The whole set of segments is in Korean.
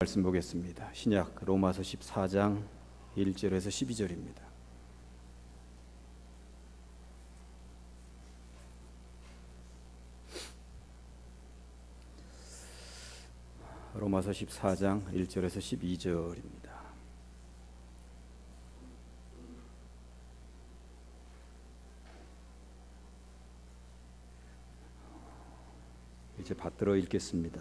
말씀 보겠습니다. 신약 로마서 14장 1절에서 12절입니다. 로마서 14장 1절에서 12절입니다. 이제 받들어 읽겠습니다.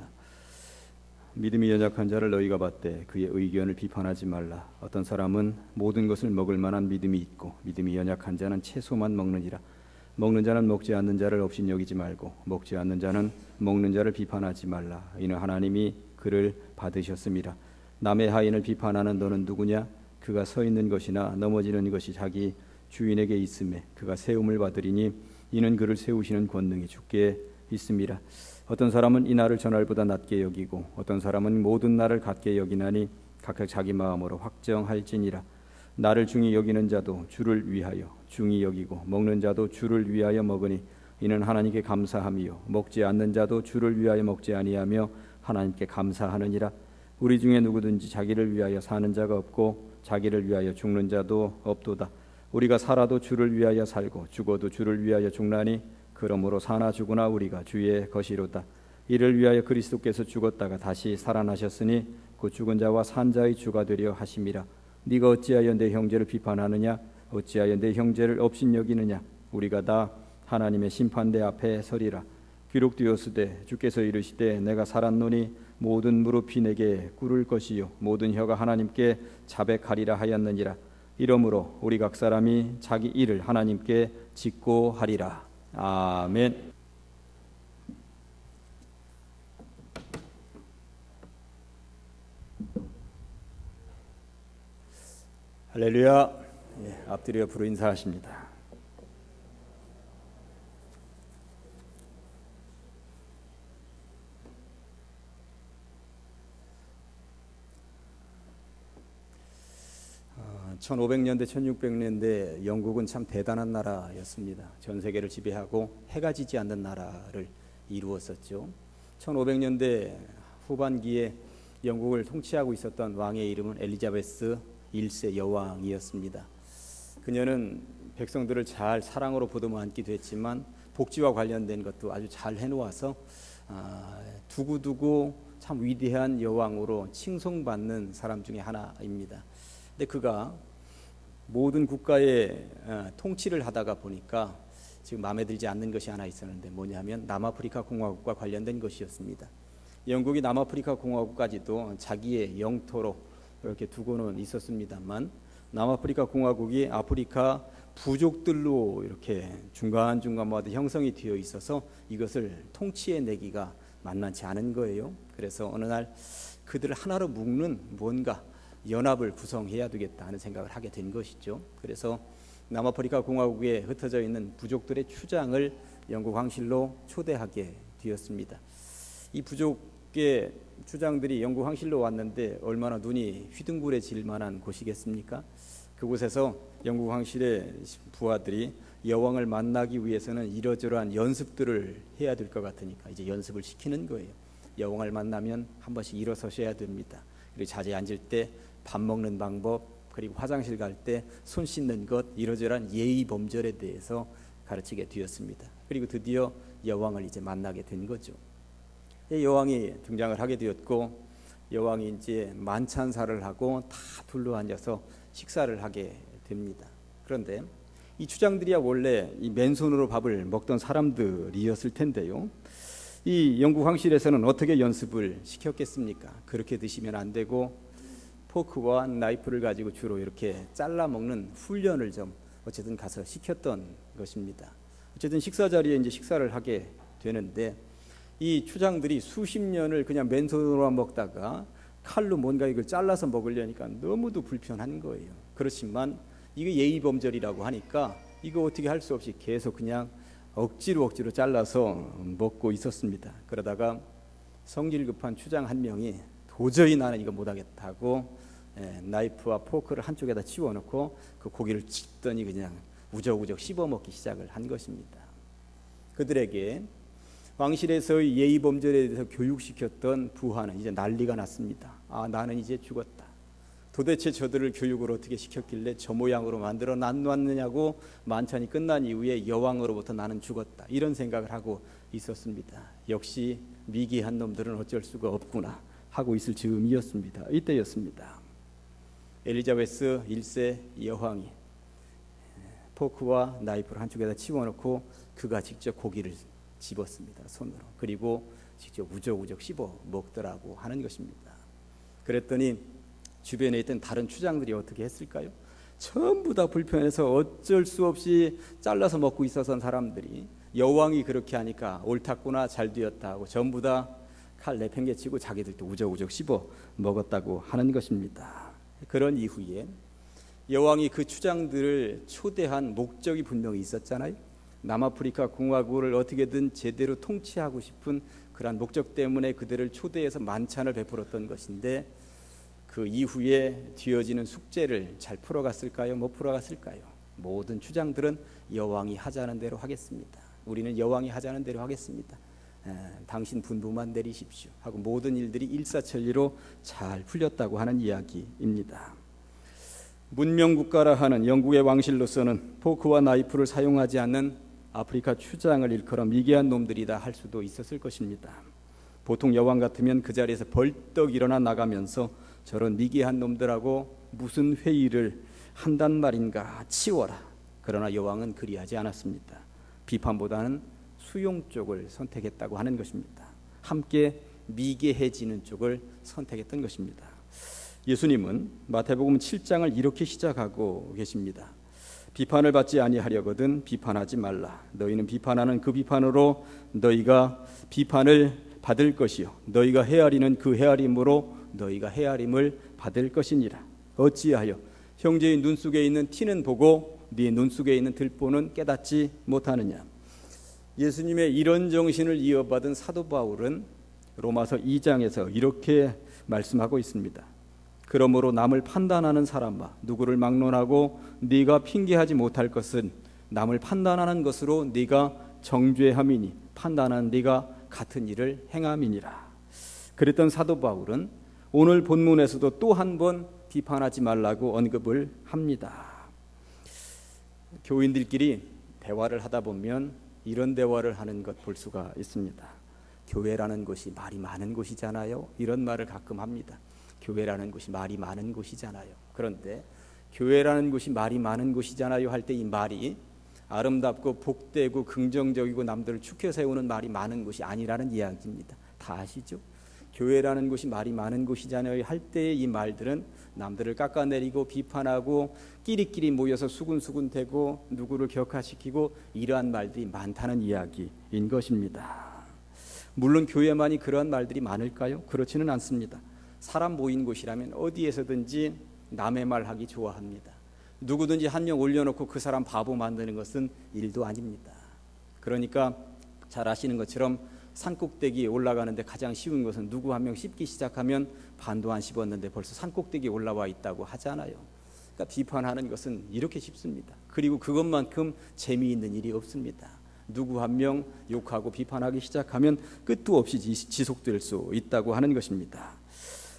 믿음이 연약한 자를 너희가 받되 그의 의견을 비판하지 말라. 어떤 사람은 모든 것을 먹을 만한 믿음이 있고 믿음이 연약한 자는 채소만 먹느니라. 먹는 자는 먹지 않는 자를 없인 여기지 말고 먹지 않는 자는 먹는 자를 비판하지 말라. 이는 하나님이 그를 받으셨음이라. 남의 하인을 비판하는 너는 누구냐? 그가 서 있는 것이나 넘어지는 것이 자기 주인에게 있음에 그가 세움을 받으리니 이는 그를 세우시는 권능이 주께 있음이라. 어떤 사람은 이 날을 전날보다 낮게 여기고 어떤 사람은 모든 날을 같게 여기나니 각각 자기 마음으로 확정할지니라. 나를 중히 여기는 자도 주를 위하여 중히 여기고 먹는 자도 주를 위하여 먹으니 이는 하나님께 감사함이요 먹지 않는 자도 주를 위하여 먹지 아니하며 하나님께 감사하느니라. 우리 중에 누구든지 자기를 위하여 사는 자가 없고 자기를 위하여 죽는 자도 없도다. 우리가 살아도 주를 위하여 살고 죽어도 주를 위하여 죽나니 그러므로 사나 죽으나 우리가 주의 것이로다. 이를 위하여 그리스도께서 죽었다가 다시 살아나셨으니 그 죽은 자와 산 자의 주가 되려 하심이라. 네가 어찌하여 내 형제를 비판하느냐? 어찌하여 내 형제를 업신여기느냐? 우리가 다 하나님의 심판대 앞에 서리라. 기록되었으되 주께서 이르시되 내가 살았노니 모든 무릎이 내게 꿇을 것이요 모든 혀가 하나님께 자백하리라 하였느니라. 이러므로 우리 각 사람이 자기 일을 하나님께 짓고 하리라. 아멘. 할렐루야. 앞뒤로 옆으로 인사하십니다. 어, 1500년대 1600년대 영국은 참 대단한 나라였습니다. 전 세계를 지배하고 해가 지지 않는 나라를 이루었었죠. 1500년대 후반기에 영국을 통치하고 있었던 왕의 이름은 엘리자베스 1세 여왕이었습니다. 그녀는 백성들을 잘 사랑으로 보듬어 안기도 했지만 복지와 관련된 것도 아주 잘 해놓아서 두고두고 참 위대한 여왕으로 칭송받는 사람 중에 하나입니다. 근데 그가 모든 국가의 통치를 하다가 보니까 지금 마음에 들지 않는 것이 하나 있었는데 뭐냐면 남아프리카 공화국과 관련된 것이었습니다. 영국이 남아프리카 공화국까지도 자기의 영토로 이렇게 두고는 있었습니다만 남아프리카 공화국이 아프리카 부족들로 이렇게 중간중간마다 형성이 되어 있어서 이것을 통치해내기가 만만치 않은 거예요. 그래서 어느 날 그들을 하나로 묶는 뭔가 연합을 구성해야 되겠다 하는 생각을 하게 된 것이죠. 그래서 남아프리카 공화국에 흩어져 있는 부족들의 추장을 영국 황실로 초대하게 되었습니다. 이 부족의 추장들이 영국 황실로 왔는데 얼마나 눈이 휘둥그레질 만한 곳이겠습니까? 그곳에서 영국 황실의 부하들이 여왕을 만나기 위해서는 이러저러한 연습들을 해야 될 것 같으니까 이제 연습을 시키는 거예요. 여왕을 만나면 한 번씩 일어서셔야 됩니다. 그리고 자리에 앉을 때 밥 먹는 방법, 그리고 화장실 갈 때 손 씻는 것, 이러저러한 예의 범절에 대해서 가르치게 되었습니다. 그리고 드디어 여왕을 이제 만나게 된 거죠. 여왕이 등장을 하게 되었고 여왕이 이제 만찬사를 하고 다 둘러앉아서 식사를 하게 됩니다. 그런데 이 추장들이야 원래 이 맨손으로 밥을 먹던 사람들이었을 텐데요. 이 영국 황실에서는 어떻게 연습을 시켰겠습니까? 그렇게 드시면 안 되고 포크와 나이프를 가지고 주로 이렇게 잘라 먹는 훈련을 좀 어쨌든 가서 시켰던 것입니다. 어쨌든 식사 자리에 이제 식사를 하게 되는데 이 추장들이 수십 년을 그냥 맨손으로만 먹다가 칼로 뭔가 이걸 잘라서 먹으려니까 너무도 불편한 거예요. 그렇지만 이게 예의범절이라고 하니까 이거 어떻게 할 수 없이 계속 그냥 억지로 잘라서 먹고 있었습니다. 그러다가 성질 급한 추장 한 명이 도저히 나는 이거 못하겠다고 나이프와 포크를 한쪽에다 치워놓고 그 고기를 찢더니 그냥 우적우적 씹어먹기 시작을 한 것입니다. 그들에게 왕실에서의 예의범절에 대해서 교육시켰던 부하는 이제 난리가 났습니다. 나는 이제 죽었다. 도대체 저들을 교육을 어떻게 시켰길래 저 모양으로 만들어 놨느냐고 만찬이 끝난 이후에 여왕으로부터 나는 죽었다. 이런 생각을 하고 있었습니다. 역시 미개한 놈들은 어쩔 수가 없구나 하고 있을 즈음이었습니다. 이때였습니다. 엘리자베스 1세 여왕이 포크와 나이프를 한쪽에다 집어넣고 그가 직접 고기를 집었습니다. 손으로. 그리고 직접 우적우적 씹어 먹더라고 하는 것입니다. 그랬더니 주변에 있던 다른 추장들이 어떻게 했을까요? 전부 다 불편해서 어쩔 수 없이 잘라서 먹고 있었던 사람들이 여왕이 그렇게 하니까 옳았구나, 잘 되었다 하고 전부 다 칼 내팽개치고 자기들도 우적우적 씹어 먹었다고 하는 것입니다. 그런 이후에 여왕이 그 추장들을 초대한 목적이 분명히 있었잖아요. 남아프리카 공화국을 어떻게든 제대로 통치하고 싶은 그러한 목적 때문에 그들을 초대해서 만찬을 베풀었던 것인데 그 이후에 뒤어지는 숙제를 잘 풀어갔을까요? 못 풀어갔을까요? 모든 추장들은 여왕이 하자는 대로 하겠습니다. 우리는 여왕이 하자는 대로 하겠습니다. 당신 분부만 내리십시오 하고 모든 일들이 일사천리로 잘 풀렸다고 하는 이야기입니다. 문명국가라 하는 영국의 왕실로서는 포크와 나이프를 사용하지 않는 아프리카 추장을 일컬어 미개한 놈들이다 할 수도 있었을 것입니다. 보통 여왕 같으면 그 자리에서 벌떡 일어나 나가면서 저런 미개한 놈들하고 무슨 회의를 한단 말인가, 치워라. 그러나 여왕은 그리하지 않았습니다. 비판보다는 수용 쪽을 선택했다고 하는 것입니다. 함께 미개해지는 쪽을 선택했던 것입니다. 예수님은 마태복음 7장을 이렇게 시작하고 계십니다. 비판을 받지 아니하려거든 비판하지 말라. 너희는 비판하는 그 비판으로 너희가 비판을 받을 것이요 너희가 헤아리는 그 헤아림으로 너희가 헤아림을 받을 것이니라. 어찌하여 형제의 눈 속에 있는 티는 보고 네 눈 속에 있는 들보는 깨닫지 못하느냐. 예수님의 이런 정신을 이어받은 사도 바울은 로마서 2장에서 이렇게 말씀하고 있습니다. 그러므로 남을 판단하는 사람아, 누구를 막론하고 네가 핑계하지 못할 것은 남을 판단하는 것으로 네가 정죄함이니 판단한 네가 같은 일을 행함이니라. 그랬던 사도 바울은 오늘 본문에서도 또 한 번 비판하지 말라고 언급을 합니다. 교인들끼리 대화를 하다 보면 이런 대화를 하는 것 볼 수가 있습니다. 교회라는 곳이 말이 많은 곳이잖아요. 이런 말을 가끔 합니다. 교회라는 곳이 말이 많은 곳이잖아요. 그런데 교회라는 곳이 말이 많은 곳이잖아요 할 때 이 말이 아름답고 복되고 긍정적이고 남들을 축켜 세우는 말이 많은 곳이 아니라는 이야기입니다. 다 아시죠? 교회라는 곳이 말이 많은 곳이잖아요 할 때의 이 말들은 남들을 깎아내리고 비판하고 끼리끼리 모여서 수군수군 대고 누구를 격화시키고 이러한 말들이 많다는 이야기인 것입니다. 물론 교회만이 그러한 말들이 많을까요? 그렇지는 않습니다. 사람 모인 곳이라면 어디에서든지 남의 말하기 좋아합니다. 누구든지 한 명 올려놓고 그 사람 바보 만드는 것은 일도 아닙니다. 그러니까 잘 아시는 것처럼 산꼭대기에 올라가는데 가장 쉬운 것은 누구 한 명 씹기 시작하면 반도 안 씹었는데 벌써 산꼭대기에 올라와 있다고 하잖아요. 그러니까 비판하는 것은 이렇게 쉽습니다. 그리고 그것만큼 재미있는 일이 없습니다. 누구 한 명 욕하고 비판하기 시작하면 끝도 없이 지속될 수 있다고 하는 것입니다.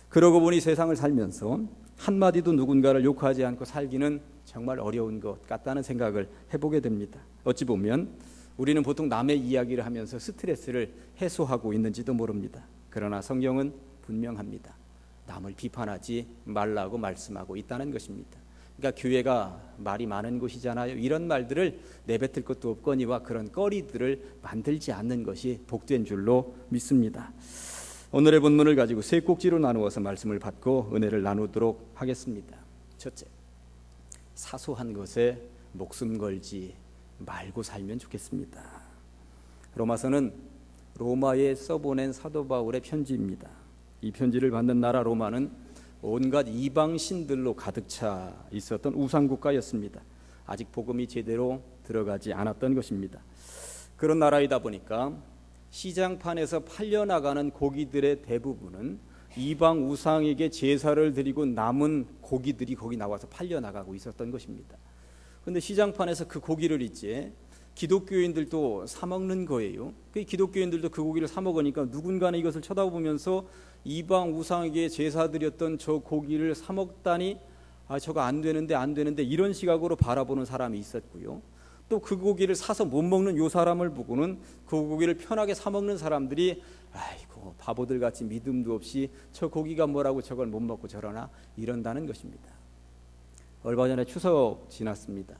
그러고 보니 세상을 살면서 한마디도 누군가를 욕하지 않고 살기는 정말 어려운 것 같다는 생각을 해보게 됩니다. 어찌 보면 우리는 보통 남의 이야기를 하면서 스트레스를 해소하고 있는지도 모릅니다. 그러나 성경은 분명합니다. 남을 비판하지 말라고 말씀하고 있다는 것입니다. 그러니까 교회가 말이 많은 곳이잖아요. 이런 말들을 내뱉을 것도 없거니와 그런 거리들을 만들지 않는 것이 복된 줄로 믿습니다. 오늘의 본문을 가지고 세 꼭지로 나누어서 말씀을 받고 은혜를 나누도록 하겠습니다. 첫째, 사소한 것에 목숨 걸지 말고 살면 좋겠습니다. 로마서는 로마에 써보낸 사도 바울의 편지입니다. 이 편지를 받는 나라 로마는 온갖 이방 신들로 가득 차 있었던 우상국가였습니다. 아직 복음이 제대로 들어가지 않았던 것입니다. 그런 나라이다 보니까 시장판에서 팔려나가는 고기들의 대부분은 이방 우상에게 제사를 드리고 남은 고기들이 거기 나와서 팔려나가고 있었던 것입니다. 그런데 시장판에서 그 고기를 이제 기독교인들도 사 먹는 거예요. 그 기독교인들도 그 고기를 사 먹으니까 누군가는 이것을 쳐다보면서 이방 우상에게 제사 드렸던 저 고기를 사 먹다니 저거 안 되는데 이런 시각으로 바라보는 사람이 있었고요. 또 그 고기를 사서 못 먹는 요 사람을 보고는 그 고기를 편하게 사 먹는 사람들이 아이고 바보들 같이 믿음도 없이 저 고기가 뭐라고 저걸 못 먹고 저러나 이런다는 것입니다. 얼마 전에 추석 지났습니다.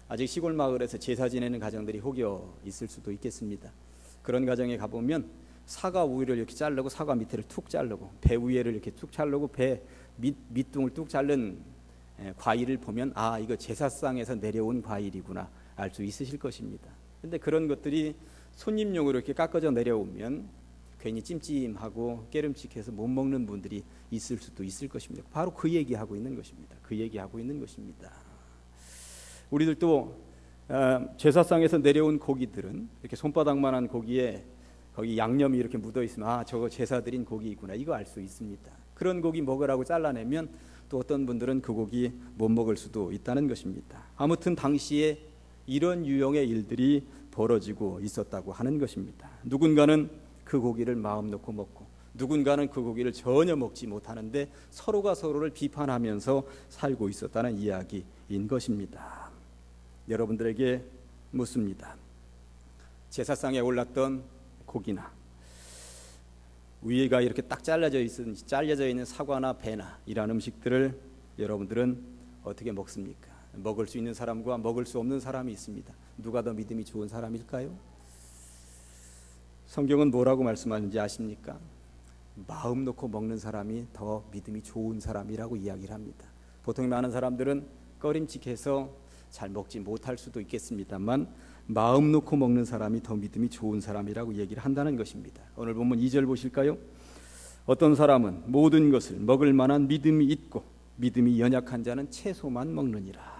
아직 시골 마을에서 제사 지내는 가정들이 혹여 있을 수도 있겠습니다. 그런 가정에 가보면 사과 우위를 이렇게 자르고 사과 밑에를 툭 자르고 배 위에를 이렇게 툭 자르고 배 밑둥을 뚝 자른 과일을 보면 이거 제사상에서 내려온 과일이구나 알 수 있으실 것입니다. 근데 그런 것들이 손님용으로 이렇게 깎아져 내려오면 괜히 찜찜하고 깨름칙해서 못 먹는 분들이 있을 수도 있을 것입니다. 바로 그 얘기하고 있는 것입니다. 그 얘기하고 있는 것입니다. 우리들도 제사상에서 내려온 고기들은 이렇게 손바닥만한 고기에 거기 양념이 이렇게 묻어 있으면 저거 제사 드린 고기이구나 이거 알 수 있습니다. 그런 고기 먹으라고 잘라내면 또 어떤 분들은 그 고기 못 먹을 수도 있다는 것입니다. 아무튼 당시에 이런 유형의 일들이 벌어지고 있었다고 하는 것입니다. 누군가는 그 고기를 마음 놓고 먹고 누군가는 그 고기를 전혀 먹지 못하는데 서로가 서로를 비판하면서 살고 있었다는 이야기인 것입니다. 여러분들에게 묻습니다. 제사상에 올랐던 고기나 위에가 이렇게 딱 잘려져 있는 사과나 배나 이런 음식들을 여러분들은 어떻게 먹습니까? 먹을 수 있는 사람과 먹을 수 없는 사람이 있습니다. 누가 더 믿음이 좋은 사람일까요? 성경은 뭐라고 말씀하는지 아십니까? 마음 놓고 먹는 사람이 더 믿음이 좋은 사람이라고 이야기를 합니다. 보통 많은 사람들은 꺼림칙해서 잘 먹지 못할 수도 있겠습니다만 마음 놓고 먹는 사람이 더 믿음이 좋은 사람이라고 얘기를 한다는 것입니다. 오늘 본문 2절 보실까요? 어떤 사람은 모든 것을 먹을 만한 믿음이 있고 믿음이 연약한 자는 채소만 먹느니라.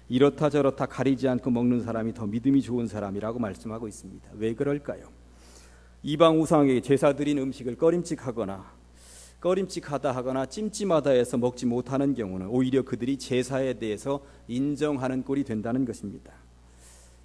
이렇다 저렇다 가리지 않고 먹는 사람이 더 믿음이 좋은 사람이라고 말씀하고 있습니다. 왜 그럴까요? 이방 우상에게 제사 드린 음식을 꺼림칙하다 하거나 찜찜하다 해서 먹지 못하는 경우는 오히려 그들이 제사에 대해서 인정하는 꼴이 된다는 것입니다.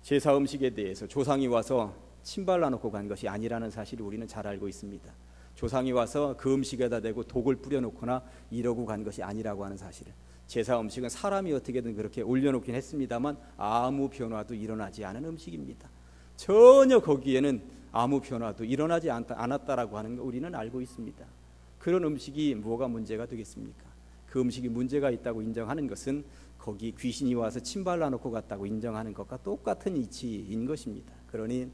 제사 음식에 대해서 조상이 와서 침 발라놓고 간 것이 아니라는 사실을 우리는 잘 알고 있습니다. 조상이 와서 그 음식에다 대고 독을 뿌려놓거나 이러고 간 것이 아니라고 하는 사실을, 제사 음식은 사람이 어떻게든 그렇게 올려놓긴 했습니다만 아무 변화도 일어나지 않은 음식입니다. 전혀 거기에는 아무 변화도 일어나지 않았다라고 하는 거 우리는 알고 있습니다. 그런 음식이 뭐가 문제가 되겠습니까? 그 음식이 문제가 있다고 인정하는 것은 거기 귀신이 와서 침 발라놓고 갔다고 인정하는 것과 똑같은 이치인 것입니다. 그러니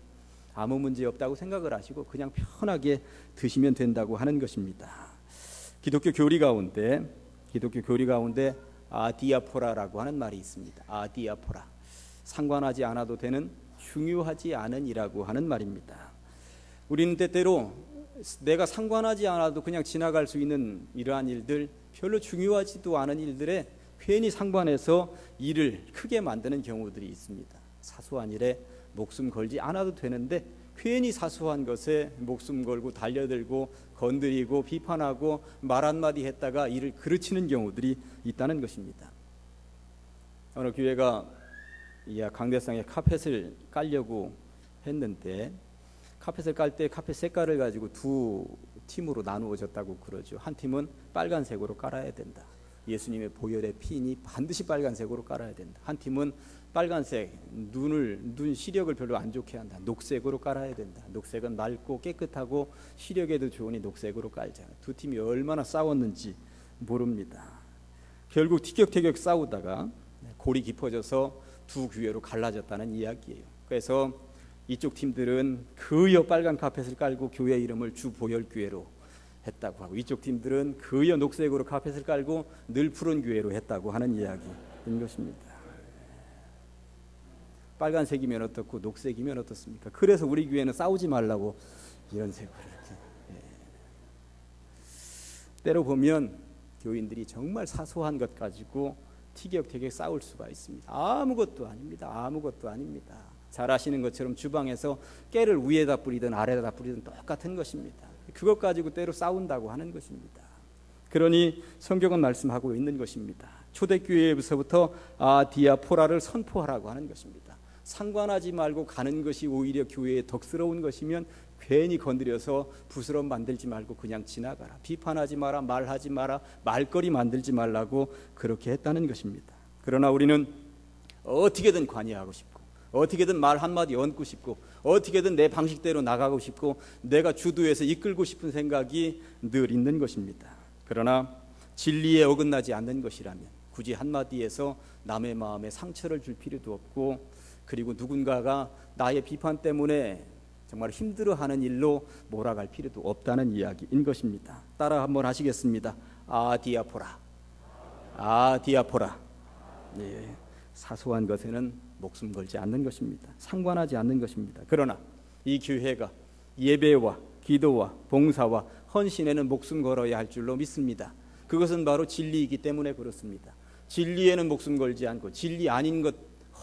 아무 문제 없다고 생각을 하시고 그냥 편하게 드시면 된다고 하는 것입니다. 기독교 교리 가운데 아디아포라라고 하는 말이 있습니다. 아디아포라, 상관하지 않아도 되는 중요하지 않은 이라고 하는 말입니다. 우리는 때때로 내가 상관하지 않아도 그냥 지나갈 수 있는 이러한 일들, 별로 중요하지도 않은 일들에 괜히 상관해서 일을 크게 만드는 경우들이 있습니다. 사소한 일에 목숨 걸지 않아도 되는데 괜히 사소한 것에 목숨 걸고 달려들고 건드리고 비판하고 말 한마디 했다가 일을 그르치는 경우들이 있다는 것입니다. 어느 교회가 강대상에 카펫을 깔려고 했는데 카펫을 깔 때 카펫 색깔을 가지고 두 팀으로 나누어졌다고 그러죠. 한 팀은 빨간색으로 깔아야 된다. 예수님의 보혈의 피인이 반드시 빨간색으로 깔아야 된다. 한 팀은 빨간색, 눈 시력을 별로 안 좋게 한다. 녹색으로 깔아야 된다. 녹색은 맑고 깨끗하고 시력에도 좋으니 녹색으로 깔자. 두 팀이 얼마나 싸웠는지 모릅니다. 결국 티격태격 싸우다가 골이 깊어져서 두 교회로 갈라졌다는 이야기예요. 그래서 이쪽 팀들은 그여 빨간 카펫을 깔고 교회 이름을 주보혈교회로 했다고 하고, 이쪽 팀들은 그여 녹색으로 카펫을 깔고 늘 푸른 교회로 했다고 하는 이야기인 것입니다. 빨간색이면 어떻고 녹색이면 어떻습니까? 그래서 우리 교회는 싸우지 말라고 이런 색으로 이렇게. 때로 보면 교인들이 정말 사소한 것 가지고 티격태격 싸울 수가 있습니다. 아무것도 아닙니다. 잘 아시는 것처럼 주방에서 깨를 위에다 뿌리든 아래에다 뿌리든 똑같은 것입니다. 그것 가지고 때로 싸운다고 하는 것입니다. 그러니 성경은 말씀하고 있는 것입니다. 초대교회에서부터 아디아포라를 선포하라고 하는 것입니다. 상관하지 말고 가는 것이 오히려 교회에 덕스러운 것이면 괜히 건드려서 부스럼 만들지 말고 그냥 지나가라. 비판하지 마라, 말하지 마라, 말거리 만들지 말라고 그렇게 했다는 것입니다. 그러나 우리는 어떻게든 관여하고 싶고, 어떻게든 말 한마디 얹고 싶고, 어떻게든 내 방식대로 나가고 싶고, 내가 주도해서 이끌고 싶은 생각이 늘 있는 것입니다. 그러나 진리에 어긋나지 않는 것이라면 굳이 한마디에서 남의 마음에 상처를 줄 필요도 없고, 그리고 누군가가 나의 비판 때문에 정말 힘들어하는 일로 몰아갈 필요도 없다는 이야기인 것입니다. 따라 한번 하시겠습니다. 아디아포라, 아디아포라. 네, 사소한 것에는 목숨 걸지 않는 것입니다. 상관하지 않는 것입니다. 그러나 이 교회가 예배와 기도와 봉사와 헌신에는 목숨 걸어야 할 줄로 믿습니다. 그것은 바로 진리이기 때문에 그렇습니다. 진리에는 목숨 걸지 않고 진리 아닌 것,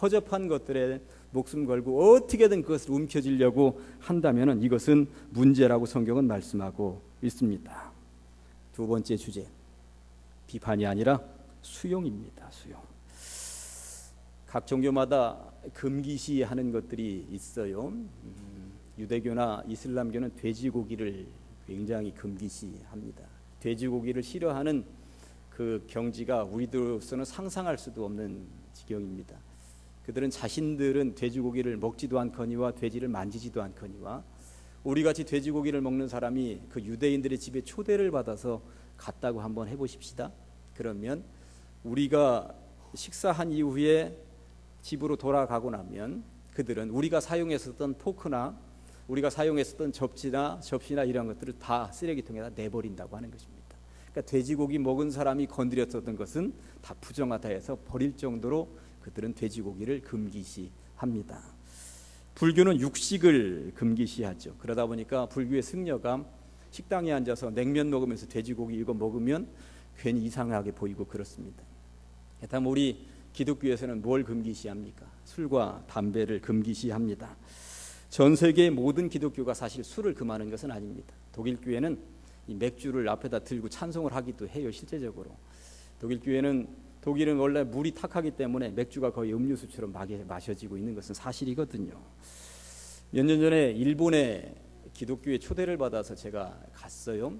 허접한 것들에 목숨 걸고 어떻게든 그것을 움켜쥐려고 한다면 이것은 문제라고 성경은 말씀하고 있습니다. 두 번째 주제, 비판이 아니라 수용입니다. 수용. 각 종교마다 금기시하는 것들이 있어요. 유대교나 이슬람교는 돼지고기를 굉장히 금기시합니다. 돼지고기를 싫어하는 그 경지가 우리들로서는 상상할 수도 없는 지경입니다. 그들은 자신들은 돼지고기를 먹지도 않거니와 돼지를 만지지도 않거니와, 우리같이 돼지고기를 먹는 사람이 그 유대인들의 집에 초대를 받아서 갔다고 한번 해보십시다. 그러면 우리가 식사한 이후에 집으로 돌아가고 나면 그들은 우리가 사용했었던 포크나 우리가 사용했었던 접시나 이런 것들을 다 쓰레기통에다 내버린다고 하는 것입니다. 그러니까 돼지고기 먹은 사람이 건드렸었던 것은 다 부정하다 해서 버릴 정도로 그들은 돼지고기를 금기시합니다. 불교는 육식을 금기시하죠. 그러다 보니까 불교의 승려가 식당에 앉아서 냉면 먹으면서 돼지고기 이거 먹으면 괜히 이상하게 보이고 그렇습니다. 다음 우리 기독교에서는 뭘 금기시합니까? 술과 담배를 금기시합니다. 전 세계의 모든 기독교가 사실 술을 금하는 것은 아닙니다. 독일 교회는 이 맥주를 앞에다 들고 찬송을 하기도 해요. 실제적으로 독일은 원래 물이 탁하기 때문에 맥주가 거의 음료수처럼 마셔지고 있는 것은 사실이거든요. 몇 년 전에 일본의 기독교에 초대를 받아서 제가 갔어요.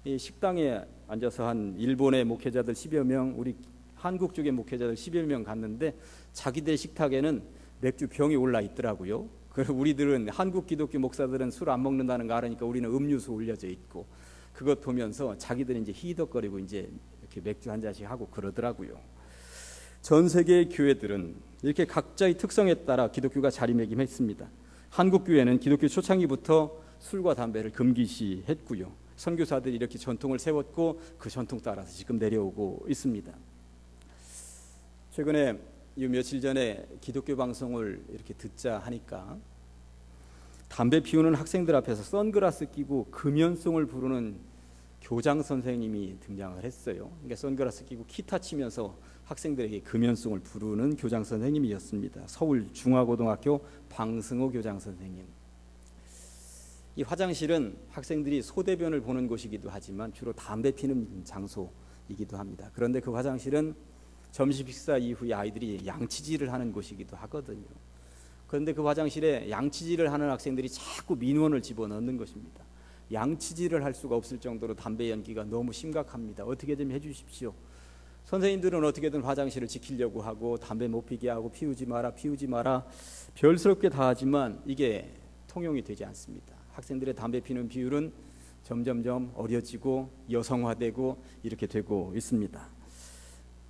이 식당에 앉아서 한 일본의 목회자들 10여 명, 우리 한국 쪽의 목회자들 10여 명 갔는데 자기들 식탁에는 맥주 병이 올라 있더라고요. 우리들은 한국 기독교 목사들은 술 안 먹는다는 거 알으니까 우리는 음료수 올려져 있고, 그것 보면서 자기들은 이제 희덕거리고 이제 이렇게 맥주 한 잔씩 하고 그러더라고요. 전 세계의 교회들은 이렇게 각자의 특성에 따라 기독교가 자리매김했습니다. 한국 교회는 기독교 초창기부터 술과 담배를 금기시했고요. 선교사들이 이렇게 전통을 세웠고 그 전통 따라서 지금 내려오고 있습니다. 최근에 며칠 전에 기독교 방송을 이렇게 듣자 하니까 담배 피우는 학생들 앞에서 선글라스 끼고 금연송을 부르는 교장 선생님이 등장을 했어요. 그러니까 선글라스 끼고 기타 치면서 학생들에게 금연송을 부르는 교장 선생님이었습니다. 서울 중화고등학교 방승호 교장 선생님. 이 화장실은 학생들이 소대변을 보는 곳이기도 하지만 주로 담배 피는 장소이기도 합니다. 그런데 그 화장실은 점심 식사 이후에 아이들이 양치질을 하는 곳이기도 하거든요. 그런데 그 화장실에 양치질을 하는 학생들이 자꾸 민원을 집어넣는 것입니다. 양치질을 할 수가 없을 정도로 담배 연기가 너무 심각합니다. 어떻게 좀 해주십시오. 선생님들은 어떻게든 화장실을 지키려고 하고 담배 못 피게 하고 피우지 마라 별스럽게 다 하지만 이게 통용이 되지 않습니다. 학생들의 담배 피는 비율은 점점점 어려지고 여성화되고 이렇게 되고 있습니다.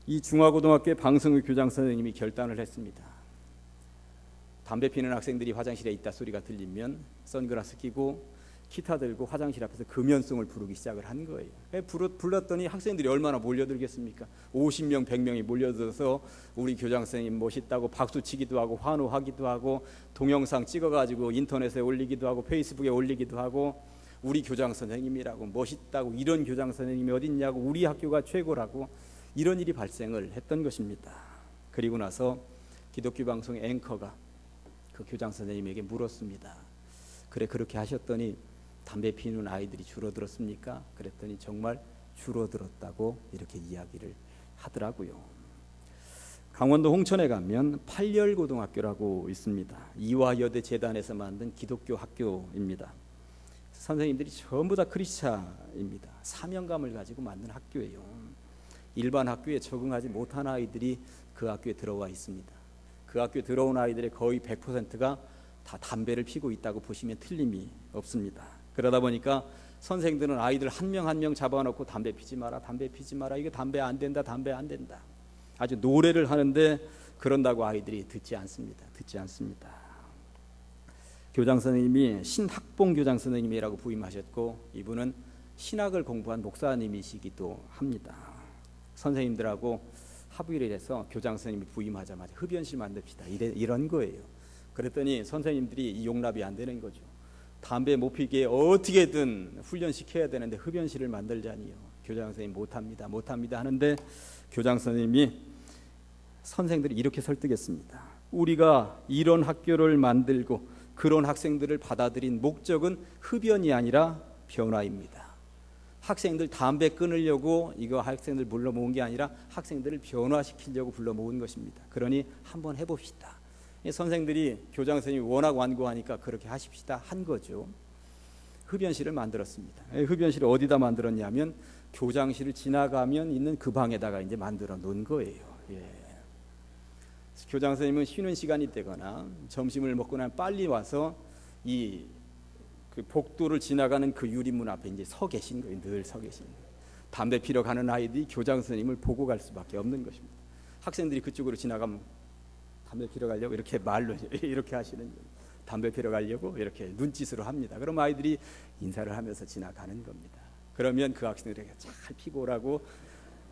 이 중화고등학교의 방승우 교장 선생님이 결단을 했습니다. 담배 피는 학생들이 화장실에 있다 소리가 들리면 선글라스 끼고 기타 들고 화장실 앞에서 금연송을 부르기 시작을 한 거예요. 불렀더니 학생들이 얼마나 몰려들겠습니까? 50명, 100명이 몰려들어서 우리 교장 선생님 멋있다고 박수치기도 하고 환호하기도 하고 동영상 찍어가지고 인터넷에 올리기도 하고 페이스북에 올리기도 하고 우리 교장 선생님이라고 멋있다고, 이런 교장 선생님이 어딨냐고, 우리 학교가 최고라고, 이런 일이 발생을 했던 것입니다. 그리고 나서 기독교 방송 앵커가 그 교장 선생님에게 물었습니다. 그래, 그렇게 하셨더니 담배 피우는 아이들이 줄어들었습니까? 그랬더니 정말 줄어들었다고 이렇게 이야기를 하더라고요. 강원도 홍천에 가면 팔열고등학교라고 있습니다. 이화여대 재단에서 만든 기독교 학교입니다. 선생님들이 전부 다 크리스찬입니다. 사명감을 가지고 만든 학교예요. 일반 학교에 적응하지 못한 아이들이 그 학교에 들어와 있습니다. 그 학교에 들어온 아이들의 거의 100%가 다 담배를 피고 있다고 보시면 틀림이 없습니다. 그러다 보니까 선생들은 아이들 한 명 한 명 잡아놓고 담배 피지 마라, 담배 피지 마라, 이거 담배 안 된다, 담배 안 된다. 아주 노래를 하는데 그런다고 아이들이 듣지 않습니다. 교장 선생님이 신학봉 교장 선생님이라고 부임하셨고, 이분은 신학을 공부한 목사님이시기도 합니다. 선생님들하고 합의를 해서 교장 선생님이 부임하자마자 흡연실 만듭시다, 이런 거예요. 그랬더니 선생님들이 용납이 안 되는 거죠. 담배 못 피게 어떻게든 훈련시켜야 되는데 흡연실을 만들자니요. 교장 선생님 못합니다 하는데, 교장 선생님이 선생들이 이렇게 설득했습니다. 우리가 이런 학교를 만들고 그런 학생들을 받아들인 목적은 흡연이 아니라 변화입니다. 학생들 담배 끊으려고 이거 학생들 불러 모은 게 아니라 학생들을 변화시키려고 불러 모은 것입니다. 그러니 한번 해봅시다. 선생들이 교장 선생님이 워낙 완고하니까 그렇게 하십시다 한 거죠. 흡연실을 만들었습니다. 흡연실을 어디다 만들었냐면 교장실을 지나가면 있는 그 방에다가 이제 만들어 놓은 거예요. 교장 선생님은 쉬는 시간이 되거나 점심을 먹고 나면 빨리 와서 그 복도를 지나가는 그 유리문 앞에 이제 서 계신 거예요. 늘 서 계신 거예요. 담배 피러 가는 아이들이 교장 선생님을 보고 갈 수밖에 없는 것입니다. 학생들이 그쪽으로 지나가면 담배 피러 가려고 이렇게 말로 이렇게 하시는 거예요. 담배 피러 가려고 이렇게 눈짓으로 합니다. 그럼 아이들이 인사를 하면서 지나가는 겁니다. 그러면 그 학생들에게 잘 피고 오라고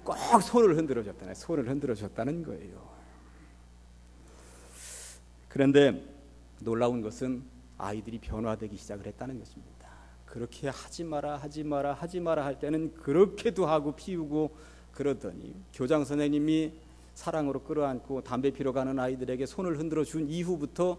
꼭 손을 흔들어 줬다는 거예요. 그런데 놀라운 것은 아이들이 변화되기 시작을 했다는 것입니다. 그렇게 하지 마라 할 때는 그렇게도 하고 피우고 그러더니 교장 선생님이 사랑으로 끌어안고 담배 피러 가는 아이들에게 손을 흔들어 준 이후부터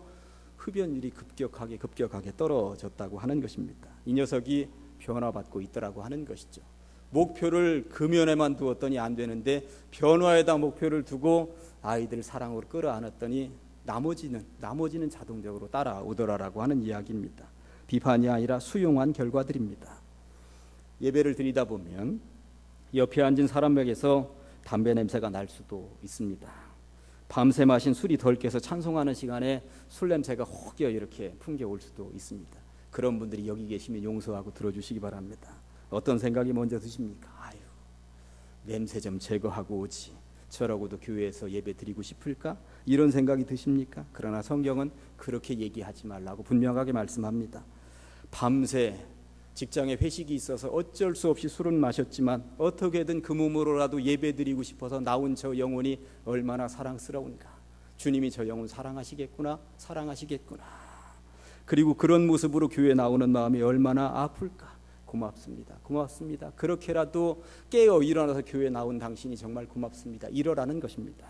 흡연율이 급격하게 떨어졌다고 하는 것입니다. 이 녀석이 변화받고 있더라고 하는 것이죠. 목표를 금연에만 두었더니 안 되는데 변화에다 목표를 두고 아이들을 사랑으로 끌어안았더니 나머지는 자동적으로 따라오더라라고 하는 이야기입니다. 비판이 아니라 수용한 결과들입니다. 예배를 드리다 보면 옆에 앉은 사람에게서 담배 냄새가 날 수도 있습니다. 밤새 마신 술이 덜 깨서 찬송하는 시간에 술 냄새가 혹여 이렇게 풍겨올 수도 있습니다. 그런 분들이 여기 계시면 용서하고 들어주시기 바랍니다. 어떤 생각이 먼저 드십니까? 냄새 좀 제거하고 오지, 저러고도 교회에서 예배 드리고 싶을까? 이런 생각이 드십니까? 그러나 성경은 그렇게 얘기하지 말라고 분명하게 말씀합니다. 밤새 직장에 회식이 있어서 어쩔 수 없이 술은 마셨지만 어떻게든 그 몸으로라도 예배 드리고 싶어서 나온 저 영혼이 얼마나 사랑스러운가. 주님이 저 영혼 사랑하시겠구나. 그리고 그런 모습으로 교회에 나오는 마음이 얼마나 아플까. 고맙습니다. 그렇게라도 깨어 일어나서 교회에 나온 당신이 정말 고맙습니다. 이러라는 것입니다.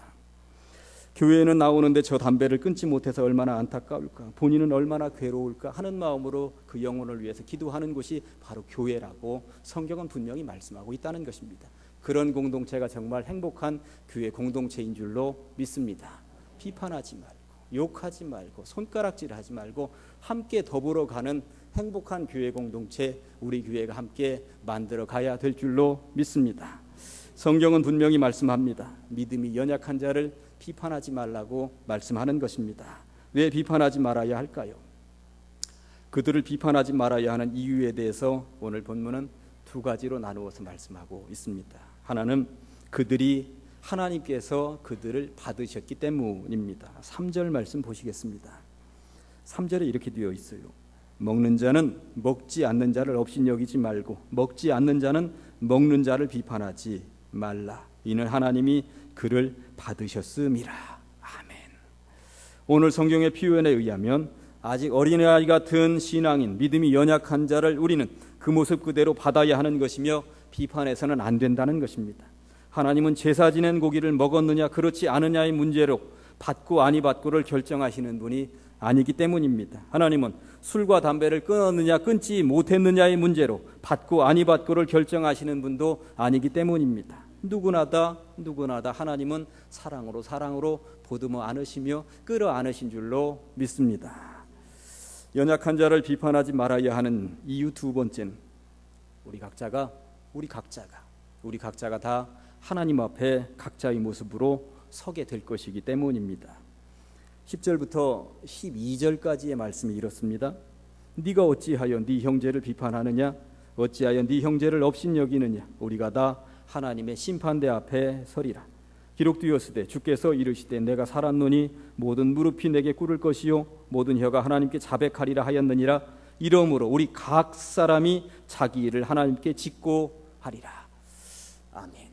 교회에는 나오는데 저 담배를 끊지 못해서 얼마나 안타까울까, 본인은 얼마나 괴로울까 하는 마음으로 그 영혼을 위해서 기도하는 곳이 바로 교회라고 성경은 분명히 말씀하고 있다는 것입니다. 그런 공동체가 정말 행복한 교회 공동체인 줄로 믿습니다. 비판하지 말고, 욕하지 말고, 손가락질하지 말고 함께 더불어 가는 행복한 교회 공동체, 우리 교회가 함께 만들어 가야 될 줄로 믿습니다. 성경은 분명히 말씀합니다. 믿음이 연약한 자를 비판하지 말라고 말씀하는 것입니다. 왜 비판하지 말아야 할까요? 그들을 비판하지 말아야 하는 이유에 대해서 오늘 본문은 두 가지로 나누어서 말씀하고 있습니다. 하나는 하나님께서 그들을 받으셨기 때문입니다. 3절 말씀 보시겠습니다. 3절에 이렇게 되어 있어요. 먹는 자는 먹지 않는 자를 업신여기지 말고 먹지 않는 자는 먹는 자를 비판하지 말라. 이는 하나님이 그를 받으셨음이라. 아멘. 오늘 성경의 표현에 의하면 아직 어린아이 같은 신앙인, 믿음이 연약한 자를 우리는 그 모습 그대로 받아야 하는 것이며 비판해서는 안 된다는 것입니다. 하나님은 제사 지낸 고기를 먹었느냐 그렇지 않느냐의 문제로 받고 아니 받고를 결정하시는 분이 아니기 때문입니다. 하나님은 술과 담배를 끊었느냐 끊지 못했느냐의 문제로 받고 아니 받고를 결정하시는 분도 아니기 때문입니다. 누구나 다 하나님은 사랑으로 보듬어 안으시며 끌어 안으신 줄로 믿습니다. 연약한 자를 비판하지 말아야 하는 이유 두 번째는 우리 각자가 다 하나님 앞에 각자의 모습으로 서게 될 것이기 때문입니다. 10절부터 12절까지의 말씀이 이렇습니다. 네가 어찌하여 네 형제를 비판하느냐? 어찌하여 네 형제를 업신여기느냐? 우리가 다 하나님의 심판대 앞에 서리라. 기록되었으되 주께서 이르시되 내가 살았노니 모든 무릎이 내게 꿇을 것이요 모든 혀가 하나님께 자백하리라 하였느니라. 이러므로 우리 각 사람이 자기 일을 하나님께 짓고 하리라. 아멘.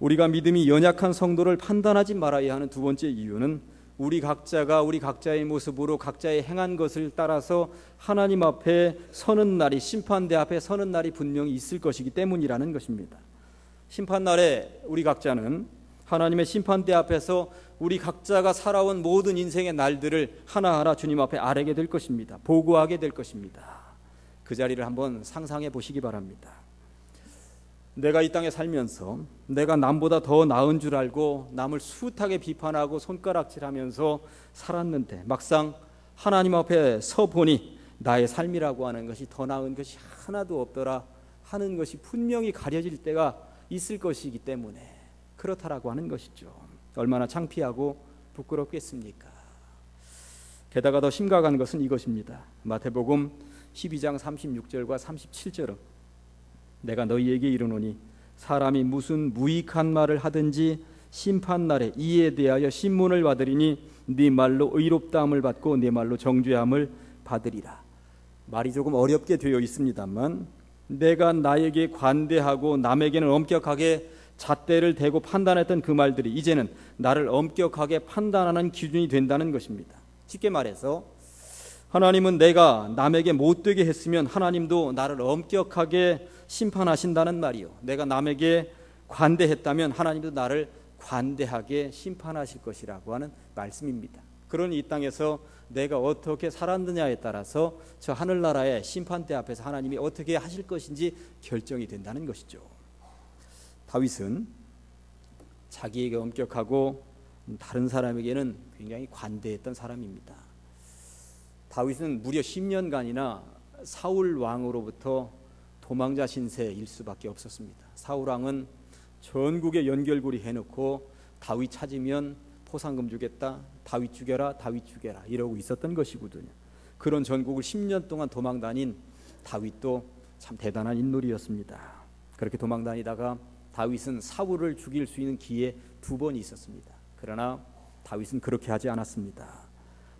우리가 믿음이 연약한 성도를 판단하지 말아야 하는 두 번째 이유는 우리 각자가 우리 각자의 모습으로 각자의 행한 것을 따라서 하나님 앞에 서는 날이, 심판대 앞에 서는 날이 분명히 있을 것이기 때문이라는 것입니다. 심판날에 우리 각자는 하나님의 심판대 앞에서 우리 각자가 살아온 모든 인생의 날들을 하나하나 주님 앞에 아뢰게 될 것입니다. 보고하게 될 것입니다. 그 자리를 한번 상상해 보시기 바랍니다. 내가 이 땅에 살면서 내가 남보다 더 나은 줄 알고 남을 숱하게 비판하고 손가락질하면서 살았는데 막상 하나님 앞에 서 보니 나의 삶이라고 하는 것이 더 나은 것이 하나도 없더라 하는 것이 분명히 가려질 때가 있을 것이기 때문에 그렇다라고 하는 것이죠. 얼마나 창피하고 부끄럽겠습니까? 게다가 더 심각한 것은 이것입니다. 마태복음 12장 36절과 37절은 내가 너희에게 이르노니 사람이 무슨 무익한 말을 하든지 심판날에 이에 대하여 신문을 받으리니 네 말로 의롭다함을 받고 네 말로 정죄함을 받으리라. 말이 조금 어렵게 되어 있습니다만 내가 나에게 관대하고 남에게는 엄격하게 잣대를 대고 판단했던 그 말들이 이제는 나를 엄격하게 판단하는 기준이 된다는 것입니다. 쉽게 말해서 하나님은 내가 남에게 못되게 했으면 하나님도 나를 엄격하게 심판하신다는 말이요. 내가 남에게 관대했다면 하나님도 나를 관대하게 심판하실 것이라고 하는 말씀입니다. 그러니 이 땅에서 내가 어떻게 살았느냐에 따라서 저 하늘나라의 심판대 앞에서 하나님이 어떻게 하실 것인지 결정이 된다는 것이죠. 다윗은 자기에게 엄격하고 다른 사람에게는 굉장히 관대했던 사람입니다. 다윗은 무려 10년간이나 사울 왕으로부터 도망자 신세일 수밖에 없었습니다. 사울 왕은 전국에 연결고리 해놓고 다윗 찾으면 포상금 주겠다, 다윗 죽여라 이러고 있었던 것이거든요. 그런 전국을 10년 동안 도망 다닌 다윗도 참 대단한 인물이었습니다. 그렇게 도망 다니다가 다윗은 사울을 죽일 수 있는 기회 2번이 있었습니다. 그러나 다윗은 그렇게 하지 않았습니다.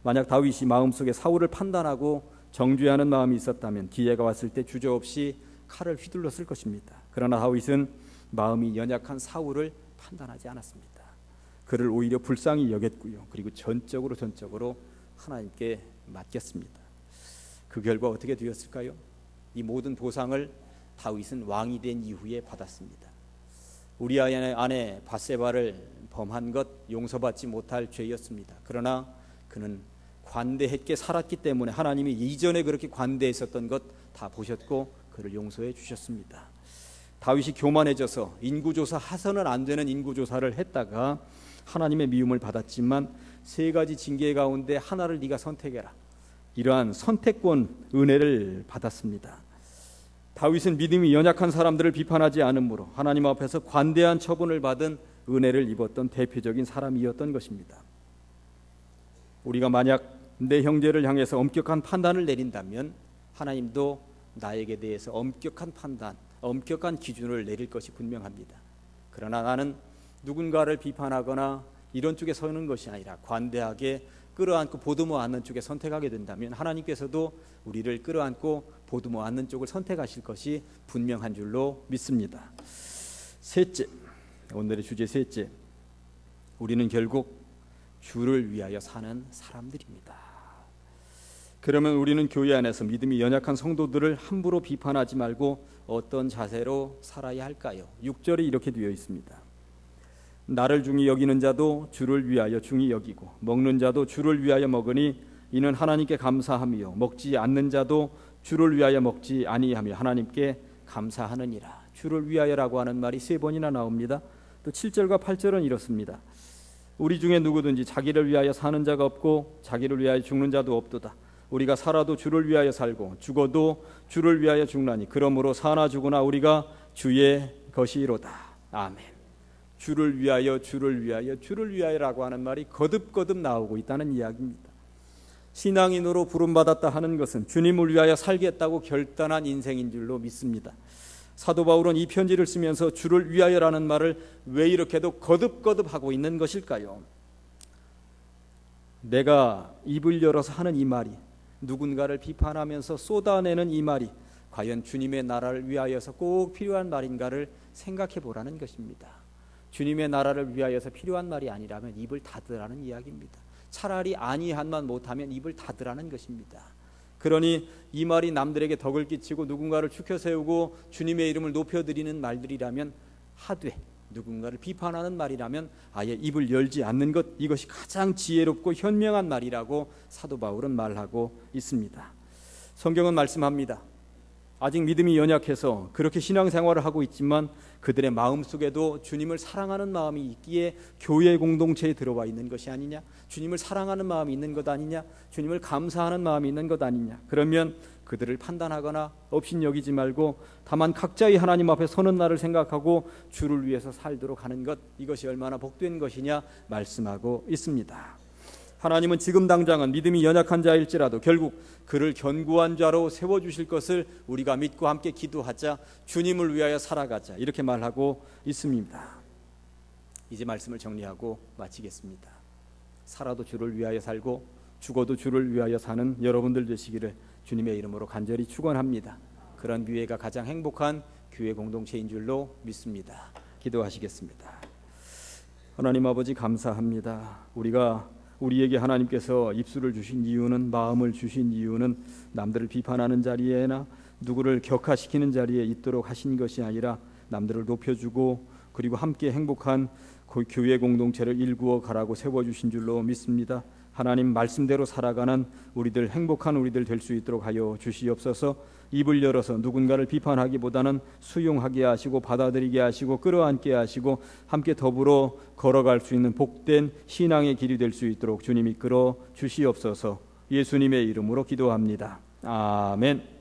만약 다윗이 마음속에 사울을 판단하고 정죄하는 마음이 있었다면 기회가 왔을 때 주저없이 칼을 휘둘렀을 것입니다. 그러나 다윗은 마음이 연약한 사울을 판단하지 않았습니다. 그를 오히려 불쌍히 여겼고요. 그리고 전적으로 하나님께 맡겼습니다. 그 결과 어떻게 되었을까요? 이 모든 보상을 다윗은 왕이 된 이후에 받았습니다. 우리아의 아내 밧세바를 범한 것 용서받지 못할 죄였습니다. 그러나 그는 관대했게 살았기 때문에 하나님이 이전에 그렇게 관대했었던 것 다 보셨고 그를 용서해 주셨습니다. 다윗이 교만해져서 인구조사 하서는 안 되는 인구조사를 했다가 하나님의 미움을 받았지만 3가지 징계 가운데 하나를 네가 선택해라. 이러한 선택권 은혜를 받았습니다. 다윗은 믿음이 연약한 사람들을 비판하지 않으므로 하나님 앞에서 관대한 처분을 받은 은혜를 입었던 대표적인 사람이었던 것입니다. 우리가 만약 내 형제를 향해서 엄격한 판단을 내린다면 하나님도 나에게 대해서 엄격한 판단, 엄격한 기준을 내릴 것이 분명합니다. 그러나 나는 누군가를 비판하거나 이런 쪽에 서는 것이 아니라 관대하게 끌어안고 보듬어 안는 쪽에 선택하게 된다면 하나님께서도 우리를 끌어안고 보듬어 안는 쪽을 선택하실 것이 분명한 줄로 믿습니다. 셋째, 오늘의 주제 셋째, 우리는 결국 주를 위하여 사는 사람들입니다. 그러면 우리는 교회 안에서 믿음이 연약한 성도들을 함부로 비판하지 말고 어떤 자세로 살아야 할까요? 6절에 이렇게 되어 있습니다. 나를 중히 여기는 자도 주를 위하여 중히 여기고 먹는 자도 주를 위하여 먹으니 이는 하나님께 감사함이요 먹지 않는 자도 주를 위하여 먹지 아니하며 하나님께 감사하느니라. 주를 위하여라고 하는 말이 3번이나 나옵니다. 또 7절과 8절은 이렇습니다. 우리 중에 누구든지 자기를 위하여 사는 자가 없고 자기를 위하여 죽는 자도 없도다. 우리가 살아도 주를 위하여 살고 죽어도 주를 위하여 죽나니 그러므로 사나 죽으나 우리가 주의 것이로다. 아멘. 주를 위하여 주를 위하여 주를 위하여라고 하는 말이 거듭거듭 나오고 있다는 이야기입니다. 신앙인으로 부름받았다 하는 것은 주님을 위하여 살겠다고 결단한 인생인 줄로 믿습니다. 사도 바울은 이 편지를 쓰면서 주를 위하여라는 말을 왜 이렇게도 거듭거듭 하고 있는 것일까요? 내가 입을 열어서 하는 이 말이, 누군가를 비판하면서 쏟아내는 이 말이 과연 주님의 나라를 위하여서 꼭 필요한 말인가를 생각해 보라는 것입니다. 주님의 나라를 위하여서 필요한 말이 아니라면 입을 닫으라는 이야기입니다. 차라리 아니한만 못하면 입을 닫으라는 것입니다. 그러니 이 말이 남들에게 덕을 끼치고 누군가를 축혀 세우고 주님의 이름을 높여드리는 말들이라면 하되, 누군가를 비판하는 말이라면 아예 입을 열지 않는 것, 이것이 가장 지혜롭고 현명한 말이라고 사도 바울은 말하고 있습니다. 성경은 말씀합니다. 아직 믿음이 연약해서 그렇게 신앙생활을 하고 있지만 그들의 마음속에도 주님을 사랑하는 마음이 있기에 교회 공동체에 들어와 있는 것이 아니냐, 주님을 사랑하는 마음이 있는 것 아니냐, 주님을 감사하는 마음이 있는 것 아니냐. 그러면 그들을 판단하거나 업신여기지 말고 다만 각자의 하나님 앞에 서는 날을 생각하고 주를 위해서 살도록 하는 것, 이것이 얼마나 복된 것이냐 말씀하고 있습니다. 하나님은 지금 당장은 믿음이 연약한 자일지라도 결국 그를 견고한 자로 세워주실 것을 우리가 믿고 함께 기도하자, 주님을 위하여 살아가자, 이렇게 말하고 있습니다. 이제 말씀을 정리하고 마치겠습니다. 살아도 주를 위하여 살고 죽어도 주를 위하여 사는 여러분들 되시기를 주님의 이름으로 간절히 축원합니다. 그런 교회가 가장 행복한 교회 공동체인 줄로 믿습니다. 기도하시겠습니다. 하나님 아버지, 감사합니다. 우리에게 하나님께서 입술을 주신 이유는, 마음을 주신 이유는 남들을 비판하는 자리에나 누구를 격하시키는 자리에 있도록 하신 것이 아니라 남들을 높여주고 그리고 함께 행복한 교회 공동체를 일구어 가라고 세워주신 줄로 믿습니다. 하나님 말씀대로 살아가는 우리들, 행복한 우리들 될 수 있도록 하여 주시옵소서. 입을 열어서 누군가를 비판하기보다는 수용하게 하시고 받아들이게 하시고 끌어안게 하시고 함께 더불어 걸어갈 수 있는 복된 신앙의 길이 될 수 있도록 주님 이끌어 주시옵소서. 예수님의 이름으로 기도합니다. 아멘.